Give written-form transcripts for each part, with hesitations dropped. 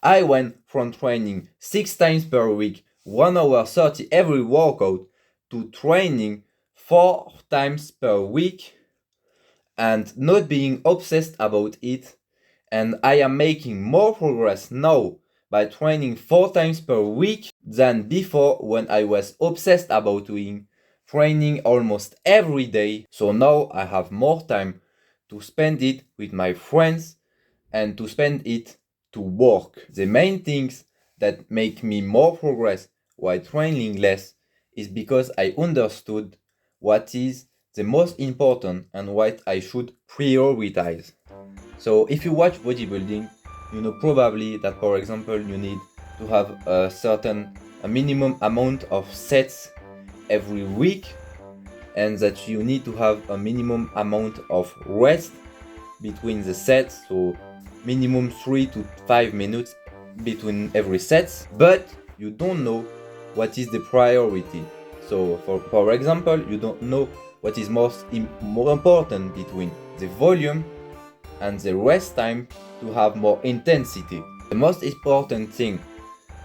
I went from training 6 times per week, 1 hour 30 every workout, to training 4 times per week and not being obsessed about it. And I am making more progress now by training 4 times per week than before, when I was obsessed about doing training almost every day. So now I have more time to spend it with my friends and to spend it to work. The main things that make me more progress while training less is because I understood what is the most important and what I should prioritize. So if you watch bodybuilding, you know probably that, for example, you need to have a minimum amount of sets every week, and that you need to have a minimum amount of rest between the sets, so minimum 3 to 5 minutes between every set. But you don't know what is the priority. So for example, you don't know what is more important between the volume and the rest time to have more intensity. The most important thing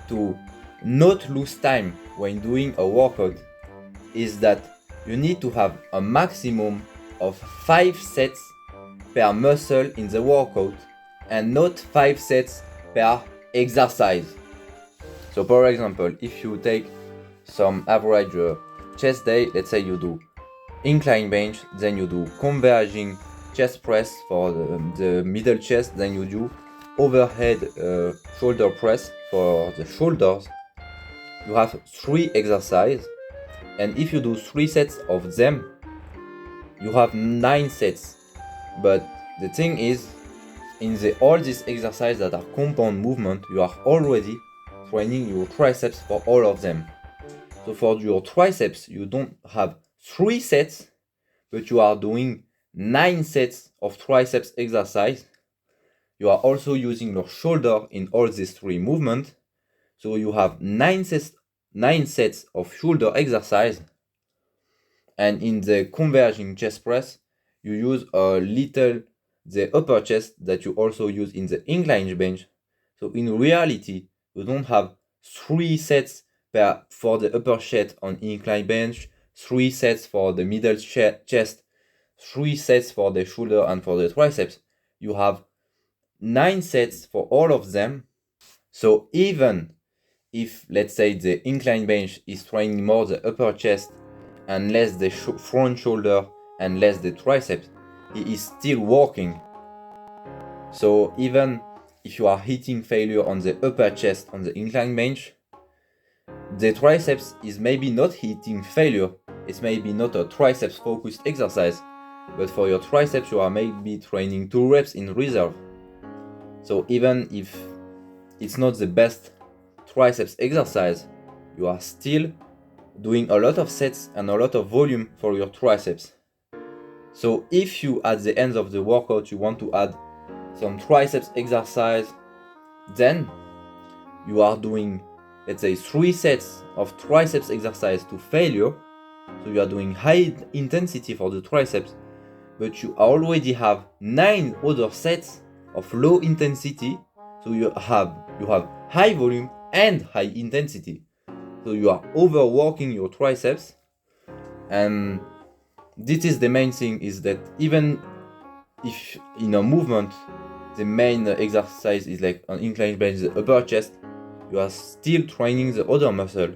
to not lose time when doing a workout is that you need to have a maximum of 5 sets per muscle in the workout and not 5 sets per exercise. So for example, if you take some average chest day, let's say you do incline bench, then you do converging chest press for the middle chest, then you do overhead shoulder press for the shoulders. You have 3 exercises, and if you do 3 sets of them, you have 9 sets. But the thing is, in all these exercises that are compound movement, you are already training your triceps for all of them. So for your triceps, you don't have 3 sets, but you are doing 9 sets of triceps exercise. You are also using your shoulder in all these 3 movements. So you have 9 sets of shoulder exercise. And in the converging chest press, you use a little the upper chest that you also use in the incline bench. So in reality, you don't have 3 sets for the upper chest on incline bench, 3 sets for the middle chest, 3 sets for the shoulder and for the triceps. You have 9 sets for all of them. So even if, let's say, the incline bench is training more the upper chest and less the front shoulder and less the triceps, it is still working. So even if you are hitting failure on the upper chest on the incline bench, the triceps is maybe not hitting failure. It's maybe not a triceps focused exercise, but for your triceps you are maybe training 2 reps in reserve. So even if it's not the best triceps exercise, you are still doing a lot of sets and a lot of volume for your triceps. So if you, at the end of the workout, you want to add some triceps exercise, then you are doing, let's say, 3 sets of triceps exercise to failure. So you are doing high intensity for the triceps, but you already have 9 other sets of low intensity. So you have high volume and high intensity. So you are overworking your triceps. And this is the main thing, is that even if in a movement the main exercise is like an incline bench, the upper chest, you are still training the other muscle,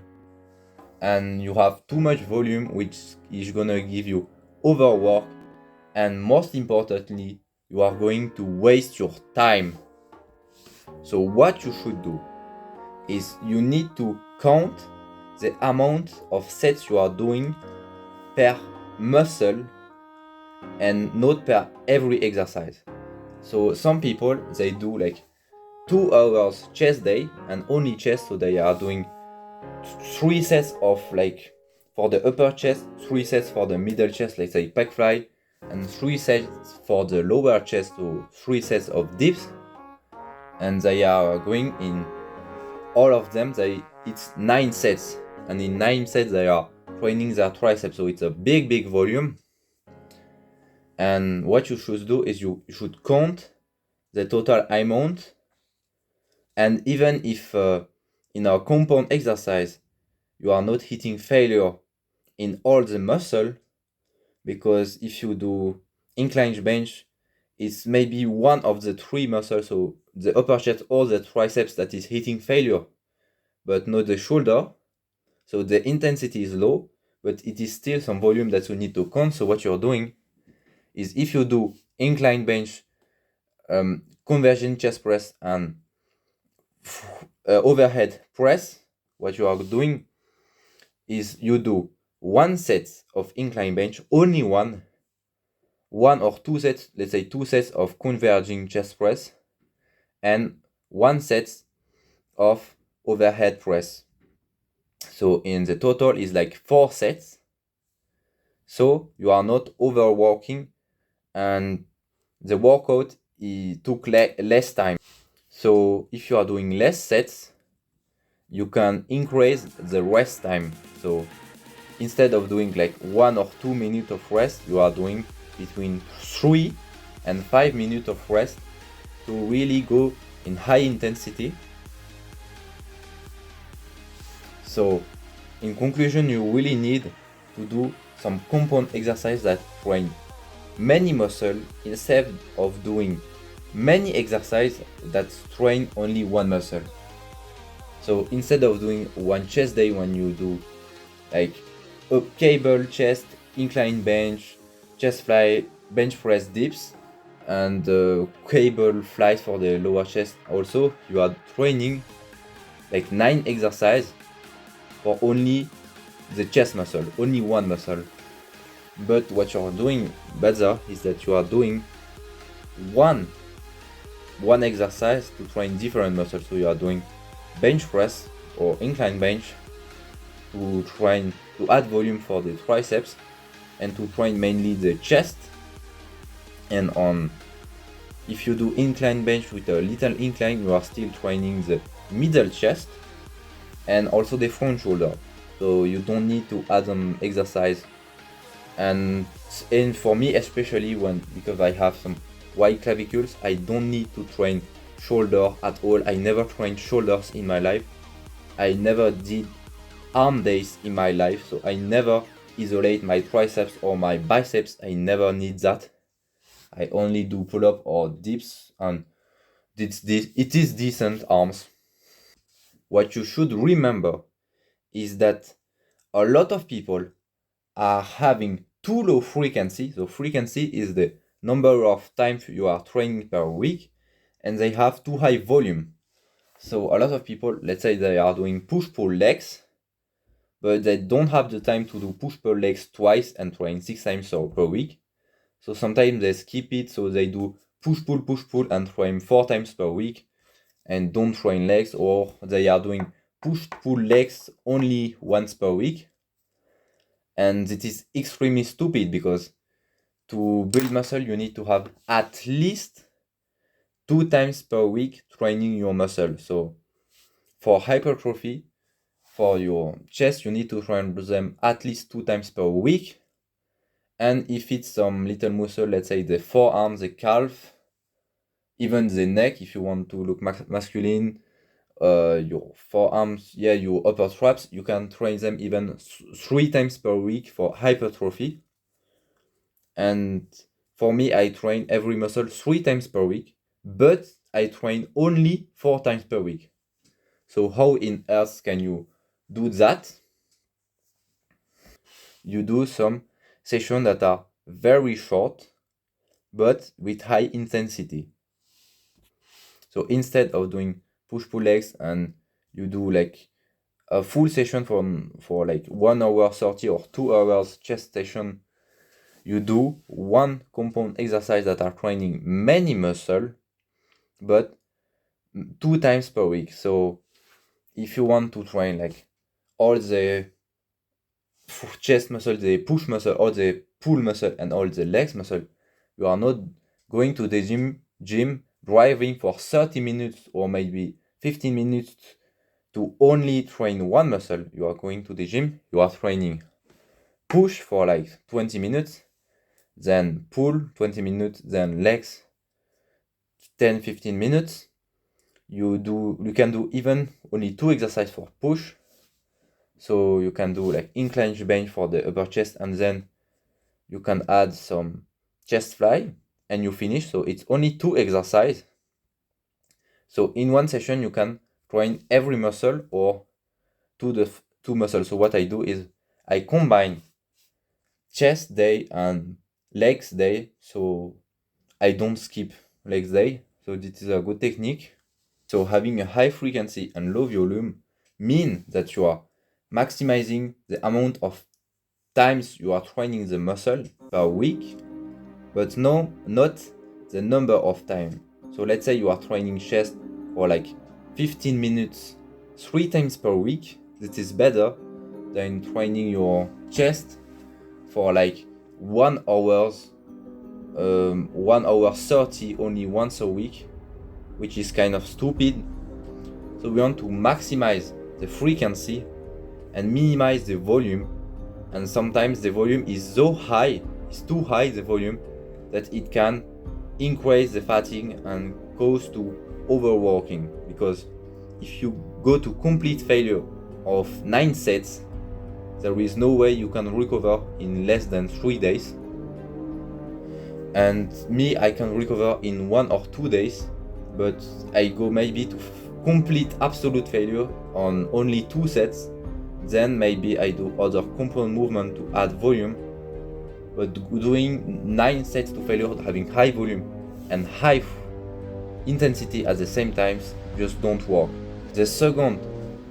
and you have too much volume, which is gonna give you overwork, and most importantly, you are going to waste your time. So what you should do is you need to count the amount of sets you are doing per muscle and not per every exercise. So some people, they do like 2 hours chest day and only chest, so they are doing 3 sets of, like, for the upper chest, 3 sets for the middle chest, let's say pec fly, and 3 sets for the lower chest, so 3 sets of dips. And they are going in all of them, it's 9 sets, and in 9 sets they are training their triceps, so it's a big volume. And what you should do is you should count the total amount And even if in our compound exercise you are not hitting failure in all the muscle, because if you do incline bench, it's maybe one of the three muscles, so the upper chest or the triceps, that is hitting failure, but not the shoulder. So the intensity is low, but it is still some volume that you need to count. So what you're doing is, if you do incline bench, converging chest press, and overhead press, what you are doing is you do one set of incline bench, only one or two sets, let's say two sets of converging chest press, and one set of overhead press. So in the total is like 4 sets. So you are not overworking, and the workout took less time. So if you are doing less sets, you can increase the rest time. So instead of doing like 1 or 2 minutes of rest, you are doing between 3 and 5 minutes of rest to really go in high intensity. So in conclusion, you really need to do some compound exercise that train many muscles instead of doing many exercises that train only one muscle. So instead of doing one chest day when you do like a cable chest, incline bench, chest fly, bench press dips, and cable flies for the lower chest, also you are training like 9 exercises for only the chest muscle, only one muscle. But what you're doing better is that you are doing one exercise to train different muscles. So you are doing bench press or incline bench to train to add volume for the triceps and to train mainly the chest. And if you do incline bench with a little incline, you are still training the middle chest and also the front shoulder. So you don't need to add some exercise. And for me, especially because I have some wide clavicles, I don't need to train shoulder at all. I never trained shoulders in my life. I never did arm days in my life, so I never isolate my triceps or my biceps. I never need that. I only do pull-up or dips, and it is decent arms. What you should remember is that a lot of people are having too low frequency. So frequency is the number of times you are training per week, and they have too high volume. So a lot of people, let's say they are doing push-pull legs, but they don't have the time to do push-pull legs twice and train 6 times per week. So sometimes they skip it, so they do push-pull and train 4 times per week and don't train legs, or they are doing push-pull legs only once per week. And it is extremely stupid, because to build muscle you need to have at least 2 times per week training your muscle. So for hypertrophy, for your chest, you need to train them at least 2 times per week. And if it's some little muscle, let's say the forearm, the calf, even the neck, if you want to look masculine, your forearms, your upper traps, you can train them even 3 times per week for hypertrophy. And for me, I train every muscle 3 times per week, but I train only 4 times per week. So how in earth can you do that? You do some sessions that are very short, but with high intensity. So instead of doing push-pull legs and you do like a full session for like 1 hour 30 or 2 hours chest session, you do one compound exercise that are training many muscle, but 2 times per week. So if you want to train like all the chest muscle, the push muscle, all the pull muscle, and all the legs muscle, you are not going to the gym driving for 30 minutes or maybe 15 minutes to only train one muscle. You are going to the gym, you are training push for like 20 minutes, then pull 20 minutes, then legs 10-15 minutes, You can do even only 2 exercises for push. So you can do like incline bench for the upper chest, and then you can add some chest fly and you finish. So it's only 2 exercises. So in one session you can train every muscle or two muscles. So what I do is I combine chest day and legs day, so I don't skip legs day. So this is a good technique. So having a high frequency and low volume mean that you are maximizing the amount of times you are training the muscle per week, but no, not the number of time. So let's say you are training chest for like 15 minutes 3 times per week. This is better than training your chest for like 1 hours 1 hour 30 only once a week, which is kind of stupid. So we want to maximize the frequency and minimize the volume, and sometimes the volume is so high, it's too high the volume, that it can increase the fatigue and cause to overworking, because if you go to complete failure of 9 sets, there is no way you can recover in less than 3 days. And me, I can recover in 1 or 2 days, but I go maybe to complete absolute failure on only 2 sets. Then maybe I do other component movement to add volume. But doing 9 sets to failure, having high volume and high intensity at the same time, just don't work. The second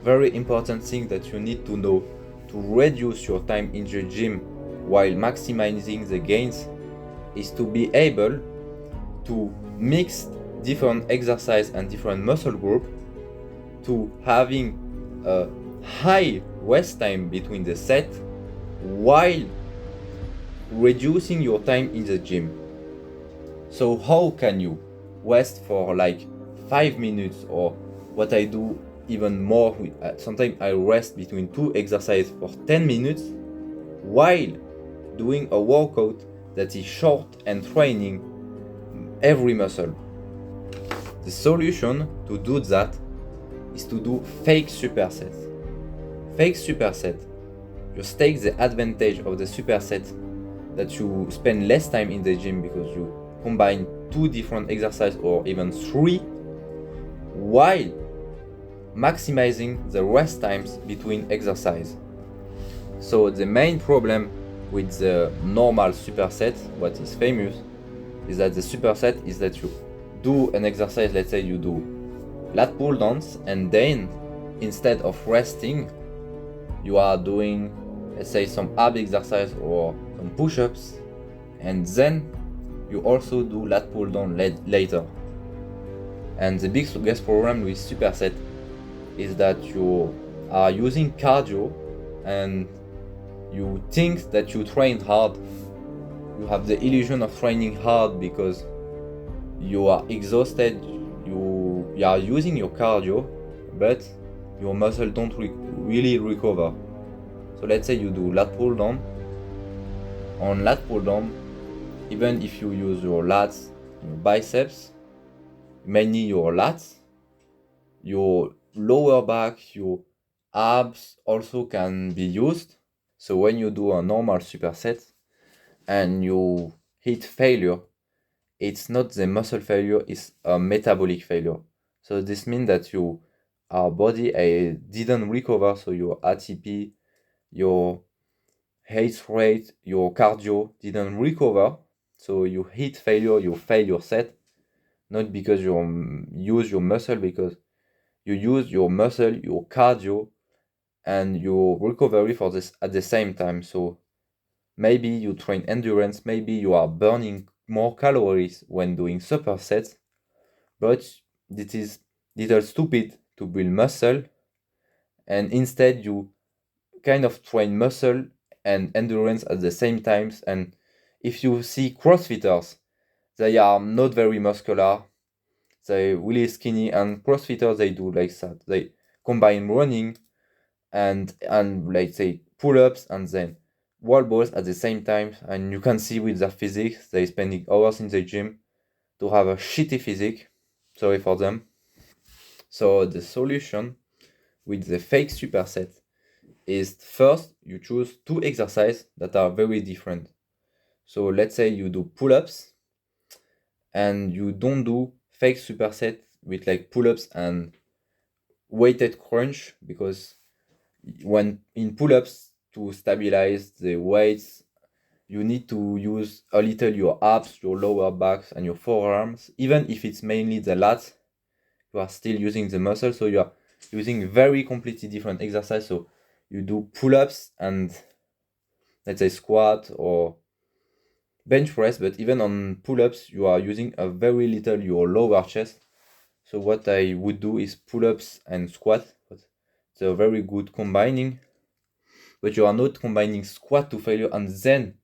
very important thing that you need to know to reduce your time in the gym while maximizing the gains is to be able to mix different exercise and different muscle group, to having a high rest time between the set while reducing your time in the gym. So how can you rest for like 5 minutes, or what I do even more, sometimes I rest between 2 exercises for 10 minutes while doing a workout that is short and training every muscle. The solution to do that is to do fake supersets. Fake superset just take the advantage of the superset that you spend less time in the gym because you combine 2 different exercises or even 3, while maximizing the rest times between exercise. So the main problem with the normal superset, what is famous, is that the superset is that you do an exercise, let's say you do lat pull downs, and then instead of resting, you are doing, let's say, some ab exercise or some push-ups, and then you also do lat pull down later. And the biggest problem with superset is that you are using cardio and you think that you train hard. You have the illusion of training hard because you are exhausted, you are using your cardio, but your muscle don't really recover. So let's say you do lat pull down. On lat pull down, even if you use your lats, your biceps, mainly your lats, your lower back, your abs also can be used. So when you do a normal superset and you hit failure, it's not the muscle failure, it's a metabolic failure. So this means that our body didn't recover, so your ATP, your heart rate, your cardio didn't recover. So you hit failure, you fail your set, not because you use your muscle, because you use your muscle, your cardio, and your recovery for this at the same time. So maybe you train endurance, maybe you are burning more calories when doing supersets, but it is little stupid to build muscle, and instead you kind of train muscle and endurance at the same times. And if you see CrossFitters, they are not very muscular, they really skinny, and CrossFitters, they do like that. They combine running and like say pull-ups and then wall balls at the same time, and you can see with their physique, they spending hours in the gym to have a shitty physique. Sorry for them. So the solution with the fake superset is first you choose two exercises that are very different. So let's say you do pull-ups and you don't do fake superset with like pull-ups and weighted crunch, because when in pull-ups to stabilize the weights you need to use a little your abs, your lower backs and your forearms. Even if it's mainly the lats, you are still using the muscle, so you are using very completely different exercise. So you do pull-ups and let's say squat or bench press, but even on pull-ups you are using a very little your lower chest. So what I would do is pull-ups and squat, but they're very good combining, but you are not combining squat to failure and then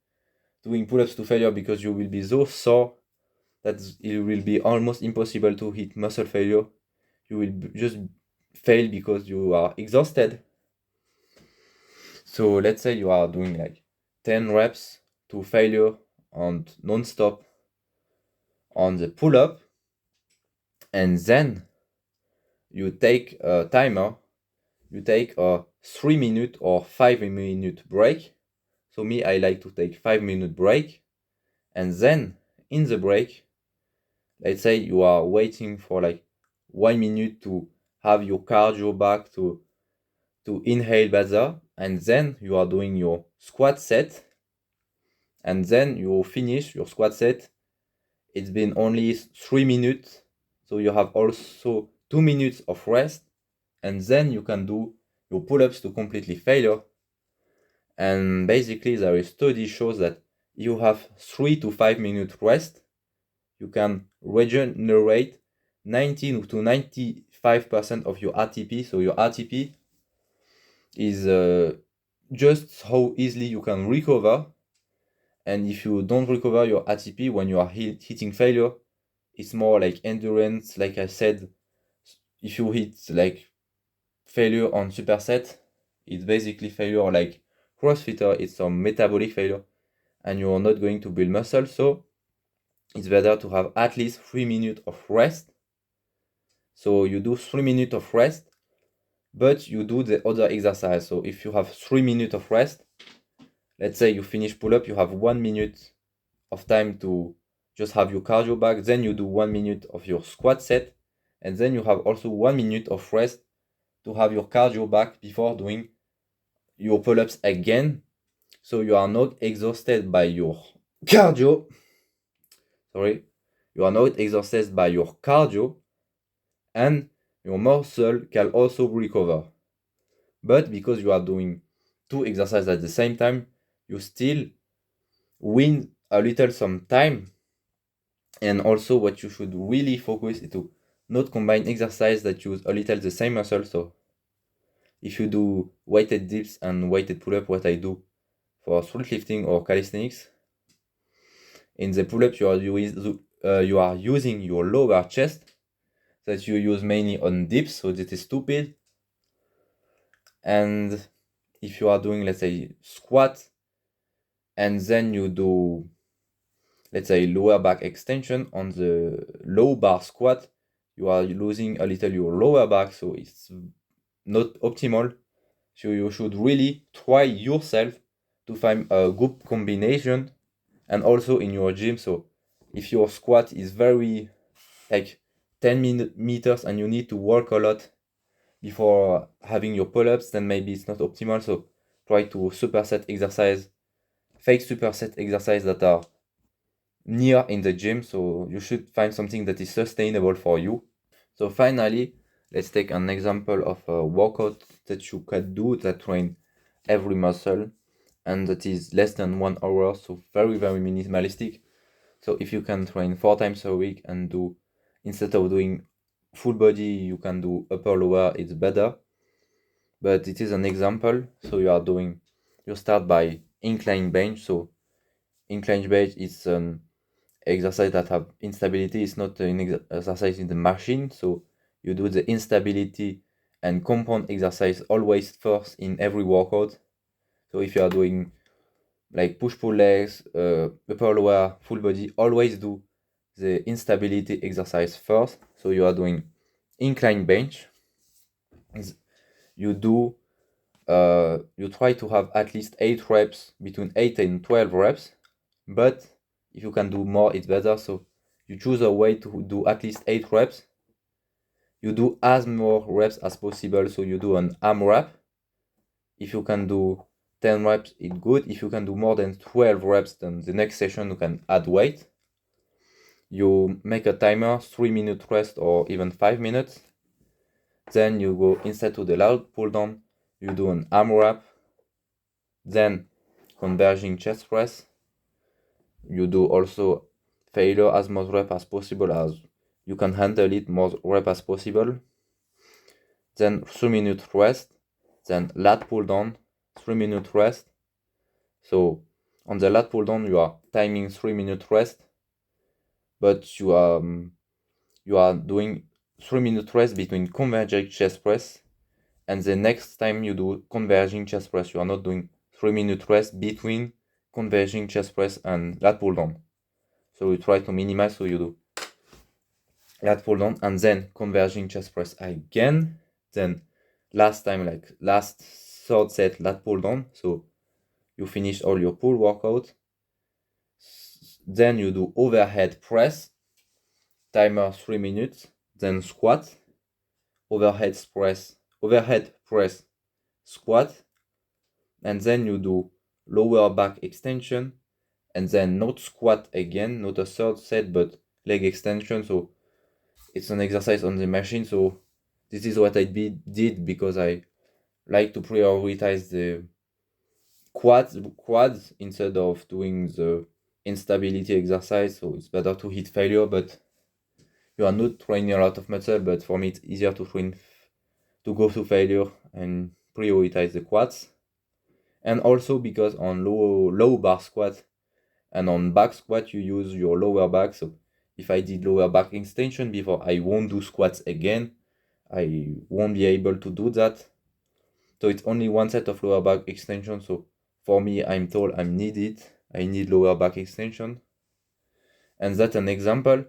doing pull-ups to failure, because you will be so sore that it will be almost impossible to hit muscle failure. You will just fail because you are exhausted. So let's say you are doing like 10 reps to failure and non-stop on the pull-up, and then you take a timer, you take a 3 minute or 5 minute break. So me, I like to take 5 minute break, and then in the break, let's say you are waiting for like 1 minute to have your cardio back to inhale better, and then you are doing your squat set, and then you finish your squat set. It's been only 3 minutes, so you have also 2 minutes of rest, and then you can do your pull-ups to completely failure. And basically there is study shows that you have 3 to 5 minute rest, you can regenerate 19 to 95% of your ATP. So your ATP is just how easily you can recover. And if you don't recover your ATP when you are hitting failure, it's more like endurance. Like I said, if you hit like failure on superset, it's basically failure like CrossFitter, it's some metabolic failure, and you are not going to build muscle. So it's better to have at least 3 minutes of rest. So you do 3 minutes of rest, but you do the other exercise. So if you have 3 minutes of rest, let's say you finish pull-up, you have 1 minute of time to just have your cardio back, then you do 1 minute of your squat set, and then you have also 1 minute of rest to have your cardio back before doing your pull-ups again. So you are not exhausted by your cardio. Sorry, you are not exhausted by your cardio, and your muscle can also recover. But because you are doing two exercises at the same time, you still win a little some time. And also what you should really focus is to not combine exercise that use a little the same muscle. So if you do weighted dips and weighted pull-up, what I do for lifting or calisthenics, in the pull-up you are using your lower chest that you use mainly on dips, so that is stupid. And if you are doing, let's say, squat, and then you do, let's say, lower back extension on the low bar squat, you are losing a little your lower back, so it's not optimal. So you should really try yourself to find a good combination, and also in your gym. So if your squat is very like 10 meters and you need to work a lot before having your pull-ups, then maybe it's not optimal. So try to superset exercise, fake superset exercise that are near in the gym. So you should find something that is sustainable for you. So finally, let's take an example of a workout that you can do that train every muscle, and that is less than 1 hour, so very minimalistic. So if you can train 4 times a week and do, instead of doing full body, you can do upper lower, it's better. But it is an example. So you start by incline bench. So incline bench is an exercise that have instability. It's not an exercise in the machine. So you do the instability and compound exercise always first in every workout. So if you are doing like push-pull legs, upper lower, full body, always do the instability exercise first. So you are doing incline bench, you do you try to have at least 8 reps, between 8 and 12 reps, but if you can do more, it's better. So you choose a way to do at least 8 reps. You do as more reps as possible, so you do an arm rep. If you can do 10 reps, it's good. If you can do more than 12 reps, then the next session you can add weight. You make a timer, 3-minute rest or even 5 minutes. Then you go instead to the loud pull down, you do an arm wrap, then converging chest press. You do also failure as much rep as possible, as you can handle it, more rep as possible. Then 3-minute rest, then lat pull down, 3-minute rest. So on the lat pull down you are timing 3-minute rest, but you are doing 3-minute rest between converging chest press, and the next time you do converging chest press, you are not doing 3-minute rest between converging chest press and lat pull down. So you try to minimize, so you do lat pull down and then converging chest press again, then last time, like last third set, lat pull down, so you finish all your pull workout. Then you do overhead press, timer 3 minutes, then squat, overhead press, squat, and then you do lower back extension, and then not squat again, not a third set, but leg extension. So it's an exercise on the machine. So this is what I did because I like to prioritize the quads instead of doing the instability exercise. So it's better to hit failure, but you are not training a lot of muscle. But for me, it's easier to go to failure and prioritize the quads. And also because on low bar squat and on back squat, you use your lower back. So if I did lower back extension before, I won't do squats again. I won't be able to do that. So it's only one set of lower back extension. So for me, I'm told I need lower back extension. And that's an example.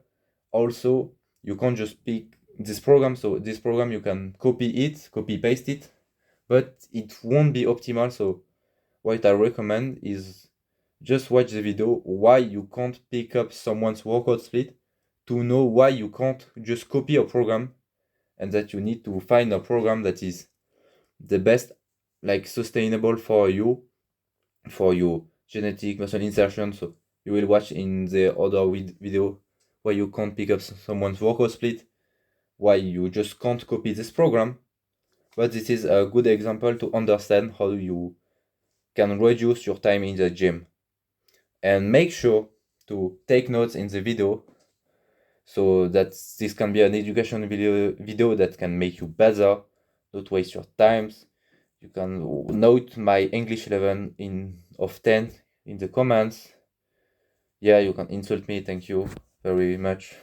Also, you can't just pick this program. So this program, you can copy paste it, but it won't be optimal. So what I recommend is just watch the video why you can't pick up someone's workout split, to know why you can't just copy a program, and that you need to find a program that is the best, like sustainable for you, for your genetic muscle insertion. So you will watch in the other video why you can't pick up someone's workout split, why you just can't copy this program. But this is a good example to understand how you can reduce your time in the gym. And make sure to take notes in the video, so that this can be an education video that can make you better, not waste your times. You can note my English 11 of 10 in the comments. Yeah, you can insult me. Thank you very much.